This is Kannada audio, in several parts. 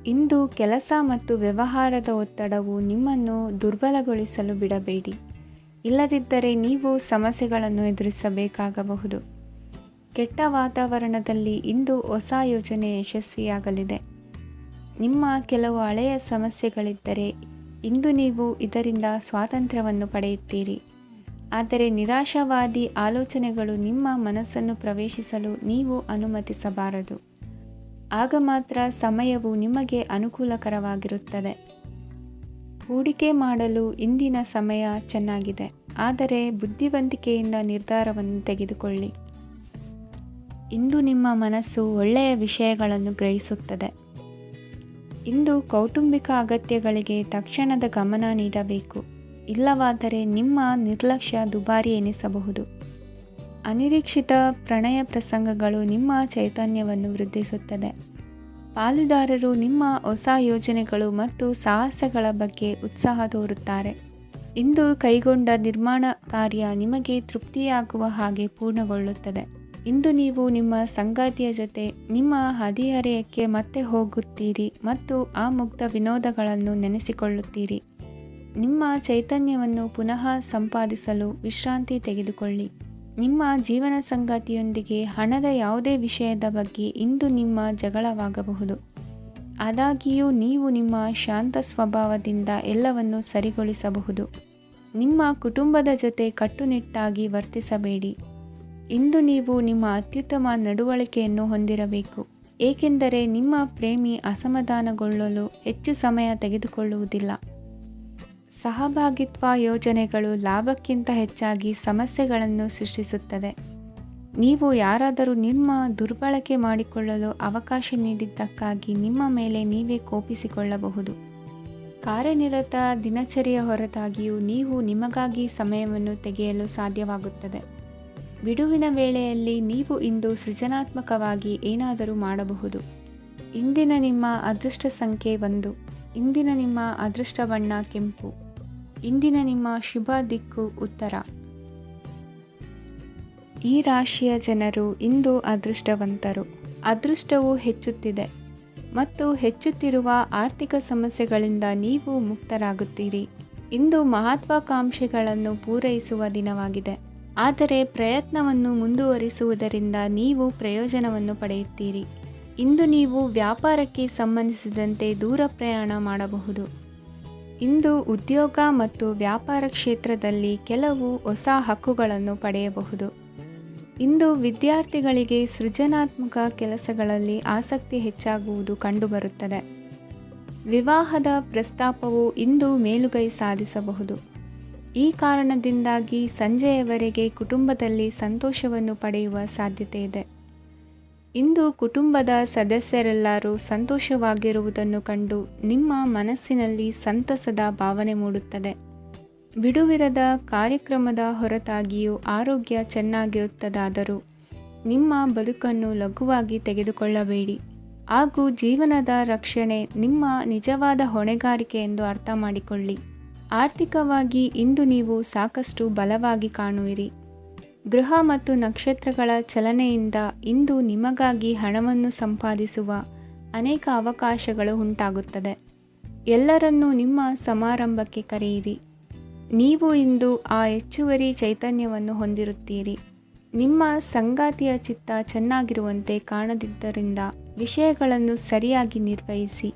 ಇಂದು ಕೆಲಸ ಮತ್ತು ವ್ಯವಹಾರದ ಒತ್ತಡವು ನಿಮ್ಮನ್ನು ದುರ್ಬಲಗೊಳಿಸಲು ಬಿಡಬೇಡಿ. ಇಲ್ಲದಿದ್ದರೆ ನೀವು ಸಮಸ್ಯೆಗಳನ್ನು ಎದುರಿಸಬೇಕಾಗಬಹುದು. ಕೆಟ್ಟ ವಾತಾವರಣದಲ್ಲಿ ಇಂದು ಹೊಸ ಯೋಜನೆ ಯಶಸ್ವಿಯಾಗಲಿದೆ. ನಿಮ್ಮ ಕೆಲವು ಹಳೆಯ ಸಮಸ್ಯೆಗಳಿದ್ದರೆ ಇಂದು ನೀವು ಇದರಿಂದ ಸ್ವಾತಂತ್ರ್ಯವನ್ನು ಪಡೆಯುತ್ತೀರಿ. ಆದರೆ ನಿರಾಶಾವಾದಿ ಆಲೋಚನೆಗಳು ನಿಮ್ಮ ಮನಸ್ಸನ್ನು ಪ್ರವೇಶಿಸಲು ನೀವು ಅನುಮತಿಸಬಾರದು. ಆಗ ಮಾತ್ರ ಸಮಯವು ನಿಮಗೆ ಅನುಕೂಲಕರವಾಗಿರುತ್ತದೆ. ಹೂಡಿಕೆ ಮಾಡಲು ಇಂದಿನ ಸಮಯ ಚೆನ್ನಾಗಿದೆ, ಆದರೆ ಬುದ್ಧಿವಂತಿಕೆಯಿಂದ ನಿರ್ಧಾರವನ್ನು ತೆಗೆದುಕೊಳ್ಳಿ. ಇಂದು ನಿಮ್ಮ ಮನಸ್ಸು ಒಳ್ಳೆಯ ವಿಷಯಗಳನ್ನು ಗ್ರಹಿಸುತ್ತದೆ. ಇಂದು ಕೌಟುಂಬಿಕ ಅಗತ್ಯಗಳಿಗೆ ತಕ್ಷಣದ ಗಮನ ನೀಡಬೇಕು. ಇಲ್ಲವಾದರೆ ನಿಮ್ಮ ನಿರ್ಲಕ್ಷ್ಯ ದುಬಾರಿ ಎನಿಸಬಹುದು. ಅನಿರೀಕ್ಷಿತ ಪ್ರಣಯ ಪ್ರಸಂಗಗಳು ನಿಮ್ಮ ಚೈತನ್ಯವನ್ನು ವೃದ್ಧಿಸುತ್ತದೆ. ಪಾಲುದಾರರು ನಿಮ್ಮ ಹೊಸ ಯೋಜನೆಗಳು ಮತ್ತು ಸಾಹಸಗಳ ಬಗ್ಗೆ ಉತ್ಸಾಹ ತೋರುತ್ತಾರೆ. ಇಂದು ಕೈಗೊಂಡ ನಿರ್ಮಾಣ ಕಾರ್ಯ ನಿಮಗೆ ತೃಪ್ತಿಯಾಗುವ ಹಾಗೆ ಪೂರ್ಣಗೊಳ್ಳುತ್ತದೆ. ಇಂದು ನೀವು ನಿಮ್ಮ ಸಂಗಾತಿಯ ಜೊತೆ ನಿಮ್ಮ ಹದಿಹರೆಯಕ್ಕೆ ಮತ್ತೆ ಹೋಗುತ್ತೀರಿ ಮತ್ತು ಆ ಮುಗ್ಧ ವಿನೋದಗಳನ್ನು ನೆನೆಸಿಕೊಳ್ಳುತ್ತೀರಿ. ನಿಮ್ಮ ಚೈತನ್ಯವನ್ನು ಪುನಃ ಸಂಪಾದಿಸಲು ವಿಶ್ರಾಂತಿ ತೆಗೆದುಕೊಳ್ಳಿ. ನಿಮ್ಮ ಜೀವನ ಸಂಗಾತಿಯೊಂದಿಗೆ ಹಣದ ಯಾವುದೇ ವಿಷಯದ ಬಗ್ಗೆ ಇಂದು ನಿಮ್ಮ ಜಗಳವಾಗಬಹುದು. ಆದಾಗ್ಯೂ ನೀವು ನಿಮ್ಮ ಶಾಂತ ಸ್ವಭಾವದಿಂದ ಎಲ್ಲವನ್ನು ಸರಿಗೊಳಿಸಬಹುದು. ನಿಮ್ಮ ಕುಟುಂಬದ ಜೊತೆ ಕಟ್ಟುನಿಟ್ಟಾಗಿ ವರ್ತಿಸಬೇಡಿ. ಇಂದು ನೀವು ನಿಮ್ಮ ಅತ್ಯುತ್ತಮ ನಡವಳಿಕೆಯನ್ನು ಹೊಂದಿರಬೇಕು, ಏಕೆಂದರೆ ನಿಮ್ಮ ಪ್ರೇಮಿ ಅಸಮಾಧಾನಗೊಳ್ಳಲು ಹೆಚ್ಚು ಸಮಯ ತೆಗೆದುಕೊಳ್ಳುವುದಿಲ್ಲ. ಸಹಭಾಗಿತ್ವ ಯೋಜನೆಗಳು ಲಾಭಕ್ಕಿಂತ ಹೆಚ್ಚಾಗಿ ಸಮಸ್ಯೆಗಳನ್ನು ಸೃಷ್ಟಿಸುತ್ತದೆ. ನೀವು ಯಾರಾದರೂ ನಿಮ್ಮ ದುರ್ಬಳಕೆ ಮಾಡಿಕೊಳ್ಳಲು ಅವಕಾಶ ನೀಡಿದ್ದಕ್ಕಾಗಿ ನಿಮ್ಮ ಮೇಲೆ ನೀವೇ ಕೋಪಿಸಿಕೊಳ್ಳಬಹುದು. ಕಾರ್ಯನಿರತ ದಿನಚರಿಯ ಹೊರತಾಗಿಯೂ ನೀವು ನಿಮಗಾಗಿ ಸಮಯವನ್ನು ತೆಗೆಯಲು ಸಾಧ್ಯವಾಗುತ್ತದೆ. ಬಿಡುವಿನ ವೇಳೆಯಲ್ಲಿ ನೀವು ಇಂದು ಸೃಜನಾತ್ಮಕವಾಗಿ ಏನಾದರೂ ಮಾಡಬಹುದು. ಇಂದಿನ ನಿಮ್ಮ ಅದೃಷ್ಟ ಸಂಖ್ಯೆ 1. ಇಂದಿನ ನಿಮ್ಮ ಅದೃಷ್ಟ ಬಣ್ಣ ಕೆಂಪು. ಇಂದಿನ ನಿಮ್ಮ ಶುಭ ದಿಕ್ಕು ಉತ್ತರ. ಈ ರಾಶಿಯ ಜನರು ಇಂದು ಅದೃಷ್ಟವಂತರು. ಅದೃಷ್ಟವು ಹೆಚ್ಚುತ್ತಿದೆ ಮತ್ತು ಹೆಚ್ಚುತ್ತಿರುವ ಆರ್ಥಿಕ ಸಮಸ್ಯೆಗಳಿಂದ ನೀವು ಮುಕ್ತರಾಗುತ್ತೀರಿ. ಇಂದು ಮಹತ್ವಾಕಾಂಕ್ಷೆಗಳನ್ನು ಪೂರೈಸುವ ದಿನವಾಗಿದೆ. ಆದರೆ ಪ್ರಯತ್ನವನ್ನು ಮುಂದುವರಿಸುವುದರಿಂದ ನೀವು ಪ್ರಯೋಜನವನ್ನು ಪಡೆಯುತ್ತೀರಿ. ಇಂದು ನೀವು ವ್ಯಾಪಾರಕ್ಕೆ ಸಂಬಂಧಿಸಿದಂತೆ ದೂರ ಪ್ರಯಾಣ ಮಾಡಬಹುದು. ಇಂದು ಉದ್ಯೋಗ ಮತ್ತು ವ್ಯಾಪಾರ ಕ್ಷೇತ್ರದಲ್ಲಿ ಕೆಲವು ಹೊಸ ಹಕ್ಕುಗಳನ್ನು ಪಡೆಯಬಹುದು. ಇಂದು ವಿದ್ಯಾರ್ಥಿಗಳಿಗೆ ಸೃಜನಾತ್ಮಕ ಕೆಲಸಗಳಲ್ಲಿ ಆಸಕ್ತಿ ಹೆಚ್ಚಾಗುವುದು ಕಂಡುಬರುತ್ತದೆ. ವಿವಾಹದ ಪ್ರಸ್ತಾಪವು ಇಂದು ಮೇಲುಗೈ ಸಾಧಿಸಬಹುದು. ಈ ಕಾರಣದಿಂದಾಗಿ ಸಂಜೆಯವರೆಗೆ ಕುಟುಂಬದಲ್ಲಿ ಸಂತೋಷವನ್ನು ಪಡೆಯುವ ಸಾಧ್ಯತೆ ಇದೆ. ಇಂದು ಕುಟುಂಬದ ಸದಸ್ಯರೆಲ್ಲರೂ ಸಂತೋಷವಾಗಿರುವುದನ್ನು ಕಂಡು ನಿಮ್ಮ ಮನಸ್ಸಿನಲ್ಲಿ ಸಂತಸದ ಭಾವನೆ ಮೂಡುತ್ತದೆ. ಬಿಡುವಿರದ ಕಾರ್ಯಕ್ರಮದ ಹೊರತಾಗಿಯೂ ಆರೋಗ್ಯ ಚೆನ್ನಾಗಿರುತ್ತದಾದರೂ ನಿಮ್ಮ ಬದುಕನ್ನು ಲಘುವಾಗಿ ತೆಗೆದುಕೊಳ್ಳಬೇಡಿ ಹಾಗೂ ಜೀವನದ ರಕ್ಷಣೆ ನಿಮ್ಮ ನಿಜವಾದ ಹೊಣೆಗಾರಿಕೆ ಎಂದು ಅರ್ಥ ಮಾಡಿಕೊಳ್ಳಿ. ಆರ್ಥಿಕವಾಗಿ ಇಂದು ನೀವು ಸಾಕಷ್ಟು ಬಲವಾಗಿ ಕಾಣುವಿರಿ. ಗ್ರಹ ಮತ್ತು ನಕ್ಷತ್ರಗಳ ಚಲನೆಯಿಂದ ಇಂದು ನಿಮಗಾಗಿ ಹಣವನ್ನು ಸಂಪಾದಿಸುವ ಅನೇಕ ಅವಕಾಶಗಳು ಉಂಟಾಗುತ್ತದೆ. ಎಲ್ಲರನ್ನೂ ನಿಮ್ಮ ಸಮಾರಂಭಕ್ಕೆ ಕರೆಯಿರಿ. ನೀವು ಇಂದು ಆ ಹೆಚ್ಚುವರಿ ಚೈತನ್ಯವನ್ನು ಹೊಂದಿರುತ್ತೀರಿ. ನಿಮ್ಮ ಸಂಗಾತಿಯ ಚಿತ್ತ ಚೆನ್ನಾಗಿರುವಂತೆ ಕಾಣದಿದ್ದರಿಂದ ವಿಷಯಗಳನ್ನು ಸರಿಯಾಗಿ ನಿರ್ವಹಿಸಿ.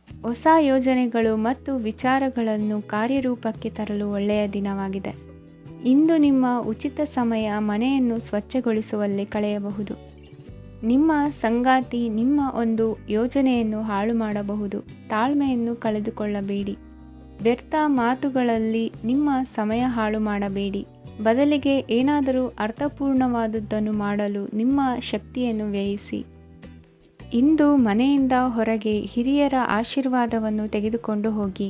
ಹೊಸ ಯೋಜನೆಗಳು ಮತ್ತು ವಿಚಾರಗಳನ್ನು ಕಾರ್ಯರೂಪಕ್ಕೆ ತರಲು ಒಳ್ಳೆಯ ದಿನವಾಗಿದೆ. ಇಂದು ನಿಮ್ಮ ಉಚಿತ ಸಮಯ ಮನೆಯನ್ನು ಸ್ವಚ್ಛಗೊಳಿಸುವಲ್ಲಿ ಕಳೆಯಬಹುದು. ನಿಮ್ಮ ಸಂಗಾತಿ ನಿಮ್ಮ ಒಂದು ಯೋಜನೆಯನ್ನು ಹಾಳು ಮಾಡಬಹುದು. ತಾಳ್ಮೆಯನ್ನು ಕಳೆದುಕೊಳ್ಳಬೇಡಿ. ವ್ಯರ್ಥ ಮಾತುಗಳಲ್ಲಿ ನಿಮ್ಮ ಸಮಯ ಹಾಳು ಮಾಡಬೇಡಿ. ಬದಲಿಗೆ ಏನಾದರೂ ಅರ್ಥಪೂರ್ಣವಾದುದನ್ನು ಮಾಡಲು ನಿಮ್ಮ ಶಕ್ತಿಯನ್ನು ವ್ಯಯಿಸಿ. ಇಂದು ಮನೆಯಿಂದ ಹೊರಗೆ ಹಿರಿಯರ ಆಶೀರ್ವಾದವನ್ನು ತೆಗೆದುಕೊಂಡು ಹೋಗಿ.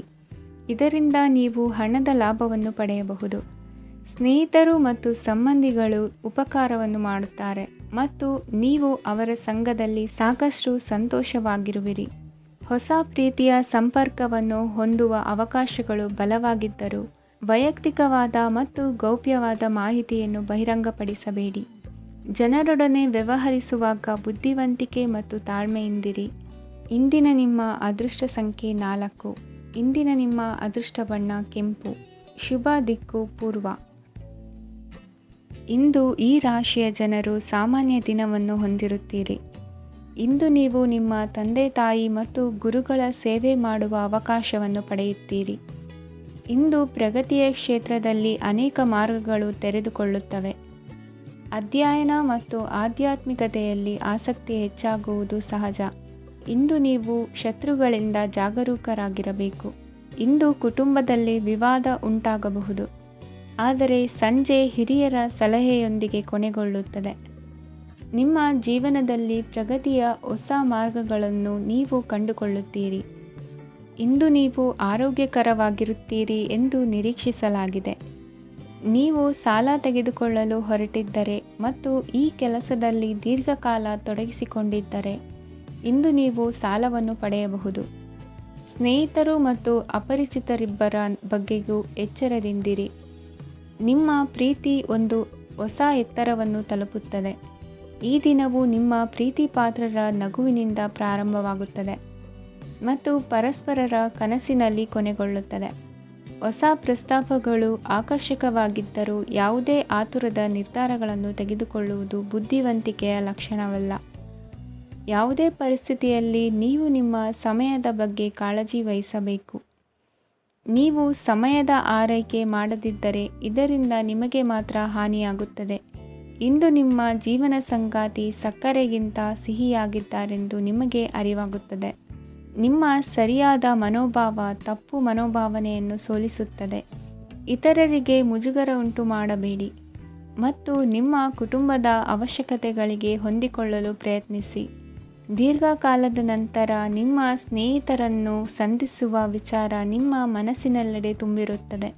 ಇದರಿಂದ ನೀವು ಹಣದ ಲಾಭವನ್ನು ಪಡೆಯಬಹುದು. ಸ್ನೇಹಿತರು ಮತ್ತು ಸಂಬಂಧಿಗಳು ಉಪಕಾರವನ್ನು ಮಾಡುತ್ತಾರೆ ಮತ್ತು ನೀವು ಅವರ ಸಂಘದಲ್ಲಿ ಸಾಕಷ್ಟು ಸಂತೋಷವಾಗಿರುವಿರಿ. ಹೊಸ ಪ್ರೀತಿಯ ಸಂಪರ್ಕವನ್ನು ಹೊಂದುವ ಅವಕಾಶಗಳು ಬಲವಾಗಿದ್ದರೂ ವೈಯಕ್ತಿಕವಾದ ಮತ್ತು ಗೌಪ್ಯವಾದ ಮಾಹಿತಿಯನ್ನು ಬಹಿರಂಗಪಡಿಸಬೇಡಿ. ಜನರೊಡನೆ ವ್ಯವಹರಿಸುವಾಗ ಬುದ್ಧಿವಂತಿಕೆ ಮತ್ತು ತಾಳ್ಮೆಯಿಂದಿರಿ. ಇಂದಿನ ನಿಮ್ಮ ಅದೃಷ್ಟ ಸಂಖ್ಯೆ 4. ಇಂದಿನ ನಿಮ್ಮ ಅದೃಷ್ಟ ಬಣ್ಣ ಕೆಂಪು. ಶುಭ ದಿಕ್ಕು ಪೂರ್ವ. ಇಂದು ಈ ರಾಶಿಯ ಜನರು ಸಾಮಾನ್ಯ ದಿನವನ್ನು ಹೊಂದಿರುತ್ತೀರಿ. ಇಂದು ನೀವು ನಿಮ್ಮ ತಂದೆ ತಾಯಿ ಮತ್ತು ಗುರುಗಳ ಸೇವೆ ಮಾಡುವ ಅವಕಾಶವನ್ನು ಪಡೆಯುತ್ತೀರಿ. ಇಂದು ಪ್ರಗತಿಯ ಕ್ಷೇತ್ರದಲ್ಲಿ ಅನೇಕ ಮಾರ್ಗಗಳು ತೆರೆದುಕೊಳ್ಳುತ್ತವೆ. ಅಧ್ಯಯನ ಮತ್ತು ಆಧ್ಯಾತ್ಮಿಕತೆಯಲ್ಲಿ ಆಸಕ್ತಿ ಹೆಚ್ಚಾಗುವುದು ಸಹಜ. ಇಂದು ನೀವು ಶತ್ರುಗಳಿಂದ ಜಾಗರೂಕರಾಗಿರಬೇಕು. ಇಂದು ಕುಟುಂಬದಲ್ಲಿ ವಿವಾದ ಉಂಟಾಗಬಹುದು, ಆದರೆ ಸಂಜೆ ಹಿರಿಯರ ಸಲಹೆಯೊಂದಿಗೆ ಕೊನೆಗೊಳ್ಳುತ್ತದೆ. ನಿಮ್ಮ ಜೀವನದಲ್ಲಿ ಪ್ರಗತಿಯ ಹೊಸ ಮಾರ್ಗಗಳನ್ನು ನೀವು ಕಂಡುಕೊಳ್ಳುತ್ತೀರಿ. ಇಂದು ನೀವು ಆರೋಗ್ಯಕರವಾಗಿರುತ್ತೀರಿ ಎಂದು ನಿರೀಕ್ಷಿಸಲಾಗಿದೆ. ನೀವು ಸಾಲ ತೆಗೆದುಕೊಳ್ಳಲು ಹೊರಟಿದ್ದರೆ ಮತ್ತು ಈ ಕೆಲಸದಲ್ಲಿ ದೀರ್ಘಕಾಲ ತೊಡಗಿಸಿಕೊಂಡಿದ್ದರೆ ಇಂದು ನೀವು ಸಾಲವನ್ನು ಪಡೆಯಬಹುದು. ಸ್ನೇಹಿತರು ಮತ್ತು ಅಪರಿಚಿತರಿಬ್ಬರ ಬಗ್ಗೆಯೂ ಎಚ್ಚರದಿಂದಿರಿ. ನಿಮ್ಮ ಪ್ರೀತಿ ಒಂದು ಹೊಸ ಎತ್ತರವನ್ನು ತಲುಪುತ್ತದೆ. ಈ ದಿನವು ನಿಮ್ಮ ಪ್ರೀತಿ ಪಾತ್ರರ ನಗುವಿನಿಂದ ಪ್ರಾರಂಭವಾಗುತ್ತದೆ ಮತ್ತು ಪರಸ್ಪರರ ಕನಸಿನಲ್ಲಿ ಕೊನೆಗೊಳ್ಳುತ್ತದೆ. ಹೊಸ ಪ್ರಸ್ತಾಪಗಳು ಆಕರ್ಷಕವಾಗಿದ್ದರೂ ಯಾವುದೇ ಆತುರದ ನಿರ್ಧಾರಗಳನ್ನು ತೆಗೆದುಕೊಳ್ಳುವುದು ಬುದ್ಧಿವಂತಿಕೆಯ ಲಕ್ಷಣವಲ್ಲ. ಯಾವುದೇ ಪರಿಸ್ಥಿತಿಯಲ್ಲಿ ನೀವು ನಿಮ್ಮ ಸಮಯದ ಬಗ್ಗೆ ಕಾಳಜಿ ವಹಿಸಬೇಕು. ನೀವು ಸಮಯದ ಆರೈಕೆ ಮಾಡದಿದ್ದರೆ ಇದರಿಂದ ನಿಮಗೆ ಮಾತ್ರ ಹಾನಿಯಾಗುತ್ತದೆ. ಇಂದು ನಿಮ್ಮ ಜೀವನ ಸಂಗಾತಿ ಸಕ್ಕರೆಗಿಂತ ಸಿಹಿಯಾಗಿದ್ದಾರೆಂದು ನಿಮಗೆ ಅರಿವಾಗುತ್ತದೆ. ನಿಮ್ಮ ಸರಿಯಾದ ಮನೋಭಾವ ತಪ್ಪು ಮನೋಭಾವನೆಯನ್ನು ಸೋಲಿಸುತ್ತದೆ. ಇತರರಿಗೆ ಮುಜುಗರ ಉಂಟು ಮಾಡಬೇಡಿ ಮತ್ತು ನಿಮ್ಮ ಕುಟುಂಬದ ಅವಶ್ಯಕತೆಗಳಿಗೆ ಹೊಂದಿಕೊಳ್ಳಲು ಪ್ರಯತ್ನಿಸಿ. ದೀರ್ಘಕಾಲದ ನಂತರ ನಿಮ್ಮ ಸ್ನೇಹಿತರನ್ನು ಸಂಧಿಸುವ ವಿಚಾರ ನಿಮ್ಮ ಮನಸ್ಸಿನೆಲ್ಲೆಡೆ ತುಂಬಿರುತ್ತದೆ.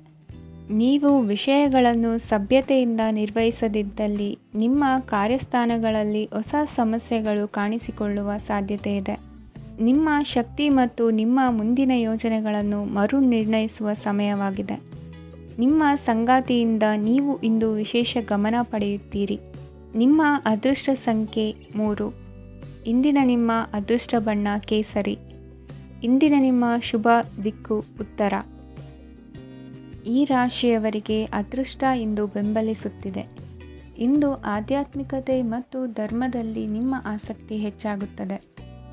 ನೀವು ವಿಷಯಗಳನ್ನು ಸಭ್ಯತೆಯಿಂದ ನಿರ್ವಹಿಸದಿದ್ದಲ್ಲಿ ನಿಮ್ಮ ಕಾರ್ಯಸ್ಥಾನಗಳಲ್ಲಿ ಹೊಸ ಸಮಸ್ಯೆಗಳು ಕಾಣಿಸಿಕೊಳ್ಳುವ ಸಾಧ್ಯತೆ ಇದೆ. ನಿಮ್ಮ ಶಕ್ತಿ ಮತ್ತು ನಿಮ್ಮ ಮುಂದಿನ ಯೋಜನೆಗಳನ್ನು ಮರು ನಿರ್ಣಯಿಸುವ ಸಮಯವಾಗಿದೆ. ನಿಮ್ಮ ಸಂಗಾತಿಯಿಂದ ನೀವು ಇಂದು ವಿಶೇಷ ಗಮನ ಪಡೆಯುತ್ತೀರಿ. ನಿಮ್ಮ ಅದೃಷ್ಟ ಸಂಖ್ಯೆ 3. ಇಂದಿನ ನಿಮ್ಮ ಅದೃಷ್ಟ ಬಣ್ಣ ಕೇಸರಿ. ಇಂದಿನ ನಿಮ್ಮ ಶುಭ ದಿಕ್ಕು ಉತ್ತರ. ಈ ರಾಶಿಯವರಿಗೆ ಅದೃಷ್ಟ ಇಂದು ಬೆಂಬಲಿಸುತ್ತಿದೆ. ಇಂದು ಆಧ್ಯಾತ್ಮಿಕತೆ ಮತ್ತು ಧರ್ಮದಲ್ಲಿ ನಿಮ್ಮ ಆಸಕ್ತಿ ಹೆಚ್ಚಾಗುತ್ತದೆ.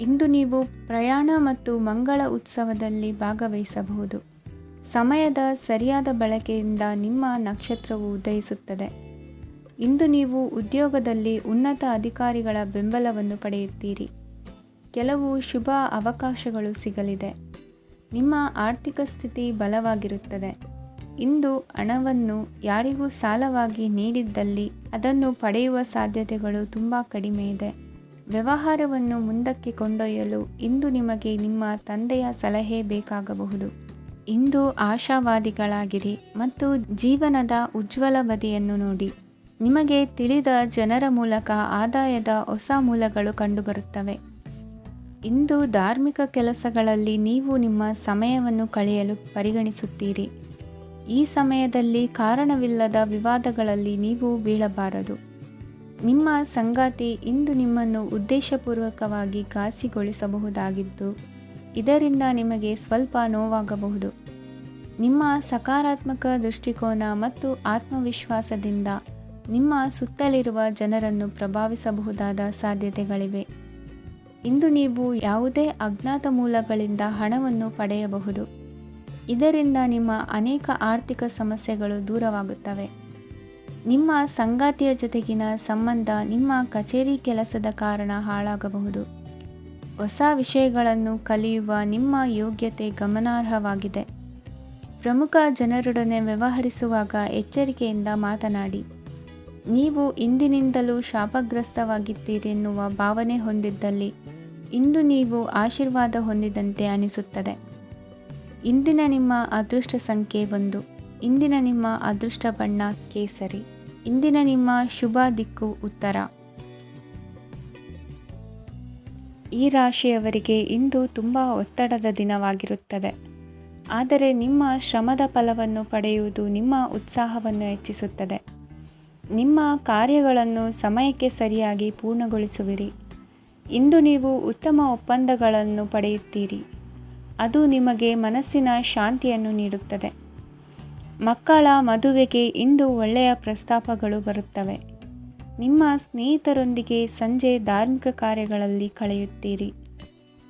ಇಂದು ನೀವು ಪ್ರಯಾಣ ಮತ್ತು ಮಂಗಳ ಉತ್ಸವದಲ್ಲಿ ಭಾಗವಹಿಸಬಹುದು. ಸಮಯದ ಸರಿಯಾದ ಬಳಕೆಯಿಂದ ನಿಮ್ಮ ನಕ್ಷತ್ರವು ಉದಯಿಸುತ್ತದೆ. ಇಂದು ನೀವು ಉದ್ಯೋಗದಲ್ಲಿ ಉನ್ನತ ಅಧಿಕಾರಿಗಳ ಬೆಂಬಲವನ್ನು ಪಡೆಯುತ್ತೀರಿ. ಕೆಲವು ಶುಭ ಅವಕಾಶಗಳು ಸಿಗಲಿದೆ. ನಿಮ್ಮ ಆರ್ಥಿಕ ಸ್ಥಿತಿ ಬಲವಾಗಿರುತ್ತದೆ. ಇಂದು ಹಣವನ್ನು ಯಾರಿಗೂ ಸಾಲವಾಗಿ ನೀಡಿದ್ದಲ್ಲಿ ಅದನ್ನು ಪಡೆಯುವ ಸಾಧ್ಯತೆಗಳು ತುಂಬ ಕಡಿಮೆ ಇದೆ. ವ್ಯವಹಾರವನ್ನು ಮುಂದಕ್ಕೆ ಕೊಂಡೊಯ್ಯಲು ಇಂದು ನಿಮಗೆ ನಿಮ್ಮ ತಂದೆಯ ಸಲಹೆ ಬೇಕಾಗಬಹುದು. ಇಂದು ಆಶಾವಾದಿಗಳಾಗಿರಿ ಮತ್ತು ಜೀವನದ ಉಜ್ವಲ ಬದಿಯನ್ನು ನೋಡಿ. ನಿಮಗೆ ತಿಳಿದ ಜನರ ಮೂಲಕ ಆದಾಯದ ಹೊಸ ಮೂಲಗಳು ಕಂಡುಬರುತ್ತವೆ. ಇಂದು ಧಾರ್ಮಿಕ ಕೆಲಸಗಳಲ್ಲಿ ನೀವು ನಿಮ್ಮ ಸಮಯವನ್ನು ಕಳೆಯಲು ಪರಿಗಣಿಸುತ್ತೀರಿ. ಈ ಸಮಯದಲ್ಲಿ ಕಾರಣವಿಲ್ಲದ ವಿವಾದಗಳಲ್ಲಿ ನೀವು ಬೀಳಬಾರದು. ನಿಮ್ಮ ಸಂಗಾತಿ ಇಂದು ನಿಮ್ಮನ್ನು ಉದ್ದೇಶಪೂರ್ವಕವಾಗಿ ಘಾಸಿಗೊಳಿಸಬಹುದಾಗಿದ್ದು ಇದರಿಂದ ನಿಮಗೆ ಸ್ವಲ್ಪ ನೋವಾಗಬಹುದು. ನಿಮ್ಮ ಸಕಾರಾತ್ಮಕ ದೃಷ್ಟಿಕೋನ ಮತ್ತು ಆತ್ಮವಿಶ್ವಾಸದಿಂದ ನಿಮ್ಮ ಸುತ್ತಲಿರುವ ಜನರನ್ನು ಪ್ರಭಾವಿಸಬಹುದಾದ ಸಾಧ್ಯತೆಗಳಿವೆ. ಇಂದು ನೀವು ಯಾವುದೇ ಅಜ್ಞಾತ ಮೂಲಗಳಿಂದ ಹಣವನ್ನು ಪಡೆಯಬಹುದು. ಇದರಿಂದ ನಿಮ್ಮ ಅನೇಕ ಆರ್ಥಿಕ ಸಮಸ್ಯೆಗಳು ದೂರವಾಗುತ್ತವೆ. ನಿಮ್ಮ ಸಂಗಾತಿಯ ಜೊತೆಗಿನ ಸಂಬಂಧ ನಿಮ್ಮ ಕಚೇರಿ ಕೆಲಸದ ಕಾರಣ ಹಾಳಾಗಬಹುದು. ಹೊಸ ವಿಷಯಗಳನ್ನು ಕಲಿಯುವ ನಿಮ್ಮ ಯೋಗ್ಯತೆ ಗಮನಾರ್ಹವಾಗಿದೆ. ಪ್ರಮುಖ ಜನರೊಡನೆ ವ್ಯವಹರಿಸುವಾಗ ಎಚ್ಚರಿಕೆಯಿಂದ ಮಾತನಾಡಿ. ನೀವು ಇಂದಿನಿಂದಲೂ ಶಾಪಗ್ರಸ್ತವಾಗಿದ್ದೀರೆನ್ನುವ ಭಾವನೆ ಹೊಂದಿದ್ದಲ್ಲಿ ಇಂದು ನೀವು ಆಶೀರ್ವಾದ ಹೊಂದಿದಂತೆ ಅನಿಸುತ್ತದೆ. ಇಂದಿನ ನಿಮ್ಮ ಅದೃಷ್ಟ ಸಂಖ್ಯೆ 1. ಇಂದಿನ ನಿಮ್ಮ ಅದೃಷ್ಟ ಬಣ್ಣ ಕೇಸರಿ. ಇಂದಿನ ನಿಮ್ಮ ಶುಭ ದಿಕ್ಕು ಉತ್ತರ. ಈ ರಾಶಿಯವರಿಗೆ ಇಂದು ತುಂಬ ಒತ್ತಡದ ದಿನವಾಗಿರುತ್ತದೆ. ಆದರೆ ನಿಮ್ಮ ಶ್ರಮದ ಫಲವನ್ನು ಪಡೆಯುವುದು ನಿಮ್ಮ ಉತ್ಸಾಹವನ್ನು ಹೆಚ್ಚಿಸುತ್ತದೆ. ನಿಮ್ಮ ಕಾರ್ಯಗಳನ್ನು ಸಮಯಕ್ಕೆ ಸರಿಯಾಗಿ ಪೂರ್ಣಗೊಳಿಸುವಿರಿ. ಇಂದು ನೀವು ಉತ್ತಮ ಒಪ್ಪಂದಗಳನ್ನು ಪಡೆಯುತ್ತೀರಿ. ಅದು ನಿಮಗೆ ಮನಸ್ಸಿನ ಶಾಂತಿಯನ್ನು ನೀಡುತ್ತದೆ. ಮಕ್ಕಳ ಮದುವೆಗೆ ಇಂದು ಒಳ್ಳೆಯ ಪ್ರಸ್ತಾಪಗಳು ಬರುತ್ತವೆ. ನಿಮ್ಮ ಸ್ನೇಹಿತರೊಂದಿಗೆ ಸಂಜೆ ಧಾರ್ಮಿಕ ಕಾರ್ಯಗಳಲ್ಲಿ ಕಳೆಯುತ್ತೀರಿ.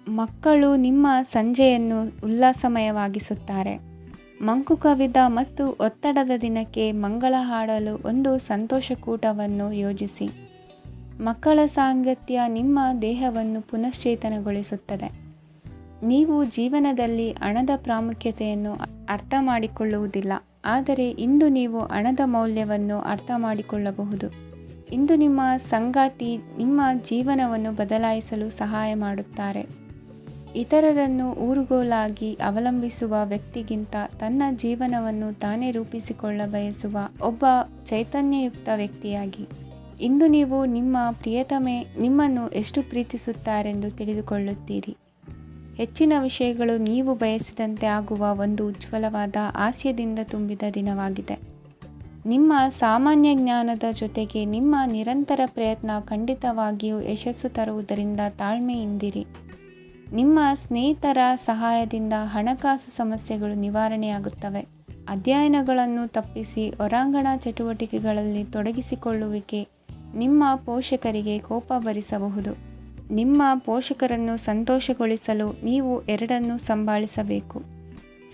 ಮಕ್ಕಳು ನಿಮ್ಮ ಸಂಜೆಯನ್ನು ಉಲ್ಲಾಸಮಯವಾಗಿಸುತ್ತಾರೆ. ಮಂಕು ಕವಿದ ಮತ್ತು ಒತ್ತಡದ ದಿನಕ್ಕೆ ಮಂಗಳ ಹಾಡಲು ಒಂದು ಸಂತೋಷಕೂಟವನ್ನು ಯೋಜಿಸಿ. ಮಕ್ಕಳ ಸಾಂಗತ್ಯ ನಿಮ್ಮ ದೇಹವನ್ನು ಪುನಶ್ಚೇತನಗೊಳಿಸುತ್ತದೆ. ನೀವು ಜೀವನದಲ್ಲಿ ಹಣದ ಪ್ರಾಮುಖ್ಯತೆಯನ್ನು ಅರ್ಥ ಮಾಡಿಕೊಳ್ಳುವುದಿಲ್ಲ, ಆದರೆ ಇಂದು ನೀವು ಹಣದ ಮೌಲ್ಯವನ್ನು ಅರ್ಥ ಮಾಡಿಕೊಳ್ಳಬಹುದು. ಇಂದು ನಿಮ್ಮ ಸಂಗಾತಿ ನಿಮ್ಮ ಜೀವನವನ್ನು ಬದಲಾಯಿಸಲು ಸಹಾಯ ಮಾಡುತ್ತಾರೆ. ಇತರರನ್ನು ಊರುಗೋಲಾಗಿ ಅವಲಂಬಿಸುವ ವ್ಯಕ್ತಿಗಿಂತ ತನ್ನ ಜೀವನವನ್ನು ತಾನೇ ರೂಪಿಸಿಕೊಳ್ಳ ಬಯಸುವ ಒಬ್ಬ ಚೈತನ್ಯಯುಕ್ತ ವ್ಯಕ್ತಿಯಾಗಿ. ಇಂದು ನೀವು ನಿಮ್ಮ ಪ್ರಿಯತಮೆ ನಿಮ್ಮನ್ನು ಎಷ್ಟು ಪ್ರೀತಿಸುತ್ತಾರೆಂದು ತಿಳಿದುಕೊಳ್ಳುತ್ತೀರಿ. ಹೆಚ್ಚಿನ ವಿಷಯಗಳು ನೀವು ಬಯಸಿದಂತೆ ಆಗುವ ಒಂದು ಉಜ್ವಲವಾದ ಹಾಸ್ಯದಿಂದ ತುಂಬಿದ ದಿನವಾಗಿದೆ. ನಿಮ್ಮ ಸಾಮಾನ್ಯ ಜ್ಞಾನದ ಜೊತೆಗೆ ನಿಮ್ಮ ನಿರಂತರ ಪ್ರಯತ್ನ ಖಂಡಿತವಾಗಿಯೂ ಯಶಸ್ಸು ತರುವುದರಿಂದ ತಾಳ್ಮೆಯಿಂದಿರಿ. ನಿಮ್ಮ ಸ್ನೇಹಿತರ ಸಹಾಯದಿಂದ ಹಣಕಾಸು ಸಮಸ್ಯೆಗಳು ನಿವಾರಣೆಯಾಗುತ್ತವೆ. ಅಧ್ಯಯನಗಳನ್ನು ತಪ್ಪಿಸಿ ಹೊರಾಂಗಣ ಚಟುವಟಿಕೆಗಳಲ್ಲಿ ತೊಡಗಿಸಿಕೊಳ್ಳುವಿಕೆ ನಿಮ್ಮ ಪೋಷಕರಿಗೆ ಕೋಪ ಭರಿಸಬಹುದು. ನಿಮ್ಮ ಪೋಷಕರನ್ನು ಸಂತೋಷಗೊಳಿಸಲು ನೀವು ಎರಡನ್ನೂ ಸಂಭಾಳಿಸಬೇಕು.